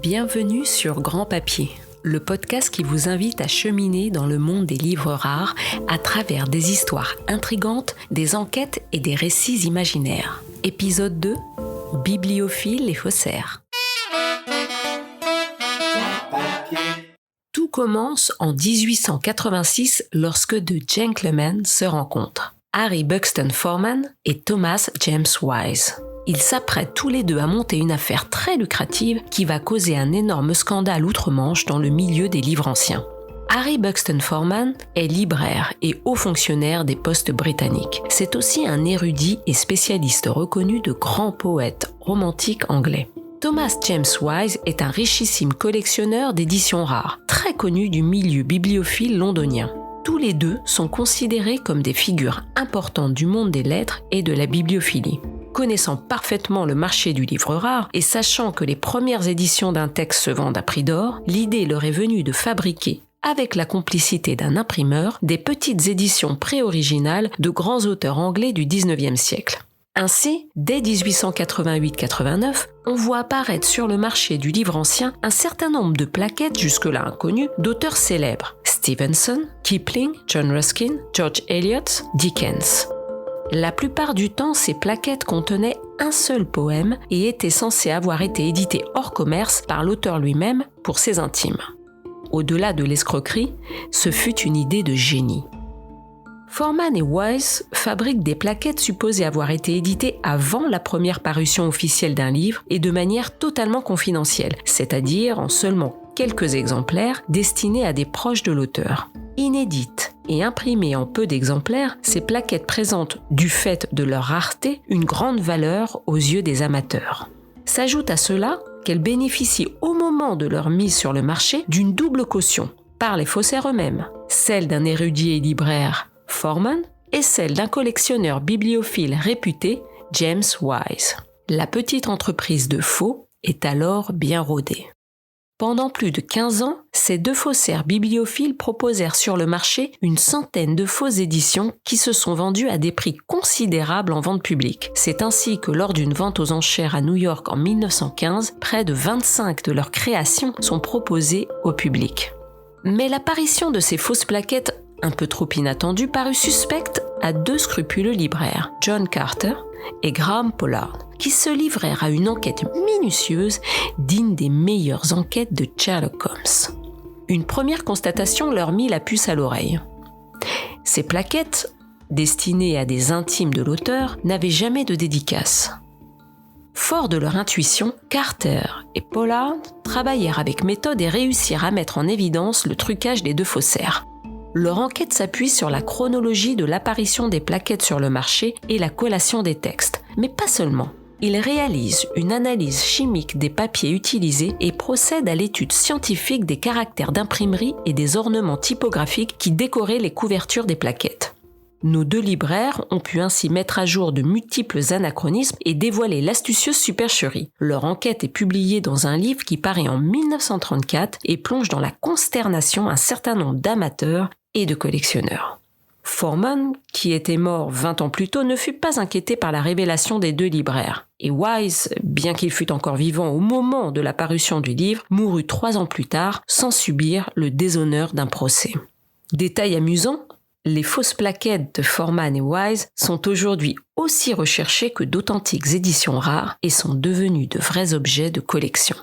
Bienvenue sur Grand Papier, le podcast qui vous invite à cheminer dans le monde des livres rares à travers des histoires intrigantes, des enquêtes et des récits imaginaires. Épisode 2, Bibliophiles et faussaires. Tout commence en 1886 lorsque deux gentlemen se rencontrent, Harry Buxton Forman et Thomas James Wise. Ils s'apprêtent tous les deux à monter une affaire très lucrative qui va causer un énorme scandale outre-Manche dans le milieu des livres anciens. Harry Buxton Forman est libraire et haut fonctionnaire des postes britanniques. C'est aussi un érudit et spécialiste reconnu de grands poètes romantiques anglais. Thomas James Wise est un richissime collectionneur d'éditions rares, très connu du milieu bibliophile londonien. Tous les deux sont considérés comme des figures importantes du monde des lettres et de la bibliophilie. Connaissant parfaitement le marché du livre rare et sachant que les premières éditions d'un texte se vendent à prix d'or, l'idée leur est venue de fabriquer, avec la complicité d'un imprimeur, des petites éditions pré-originales de grands auteurs anglais du XIXe siècle. Ainsi, dès 1888-89, on voit apparaître sur le marché du livre ancien un certain nombre de plaquettes jusque-là inconnues d'auteurs célèbres: Stevenson, Kipling, John Ruskin, George Eliot, Dickens. La plupart du temps, ces plaquettes contenaient un seul poème et étaient censées avoir été éditées hors commerce par l'auteur lui-même pour ses intimes. Au-delà de l'escroquerie, ce fut une idée de génie. Forman et Wise fabriquent des plaquettes supposées avoir été éditées avant la première parution officielle d'un livre et de manière totalement confidentielle, c'est-à-dire en seulement quelques exemplaires destinés à des proches de l'auteur. Inédites et imprimées en peu d'exemplaires, ces plaquettes présentent, du fait de leur rareté, une grande valeur aux yeux des amateurs. S'ajoute à cela qu'elles bénéficient au moment de leur mise sur le marché d'une double caution, par les faussaires eux-mêmes, celle d'un érudit et libraire, Forman, et celle d'un collectionneur bibliophile réputé, James Wise. La petite entreprise de faux est alors bien rodée. Pendant plus de 15 ans, ces deux faussaires bibliophiles proposèrent sur le marché une centaine de fausses éditions qui se sont vendues à des prix considérables en vente publique. C'est ainsi que lors d'une vente aux enchères à New York en 1915, près de 25 de leurs créations sont proposées au public. Mais l'apparition de ces fausses plaquettes, un peu trop inattendues, parut suspecte à deux scrupuleux libraires, John Carter et Graham Pollard, qui se livrèrent à une enquête minutieuse digne des meilleures enquêtes de Sherlock Holmes. Une première constatation leur mit la puce à l'oreille. Ces plaquettes, destinées à des intimes de l'auteur, n'avaient jamais de dédicace. Forts de leur intuition, Carter et Pollard travaillèrent avec méthode et réussirent à mettre en évidence le trucage des deux faussaires. Leur enquête s'appuie sur la chronologie de l'apparition des plaquettes sur le marché et la collation des textes, mais pas seulement. Ils réalisent une analyse chimique des papiers utilisés et procèdent à l'étude scientifique des caractères d'imprimerie et des ornements typographiques qui décoraient les couvertures des plaquettes. Nos deux libraires ont pu ainsi mettre à jour de multiples anachronismes et dévoiler l'astucieuse supercherie. Leur enquête est publiée dans un livre qui paraît en 1934 et plonge dans la consternation un certain nombre d'amateurs et de collectionneurs. Forman, qui était mort 20 ans plus tôt, ne fut pas inquiété par la révélation des deux libraires. Et Wise, bien qu'il fût encore vivant au moment de la parution du livre, mourut 3 ans plus tard sans subir le déshonneur d'un procès. Détail amusant, les fausses plaquettes de Forman et Wise sont aujourd'hui aussi recherchées que d'authentiques éditions rares et sont devenues de vrais objets de collection.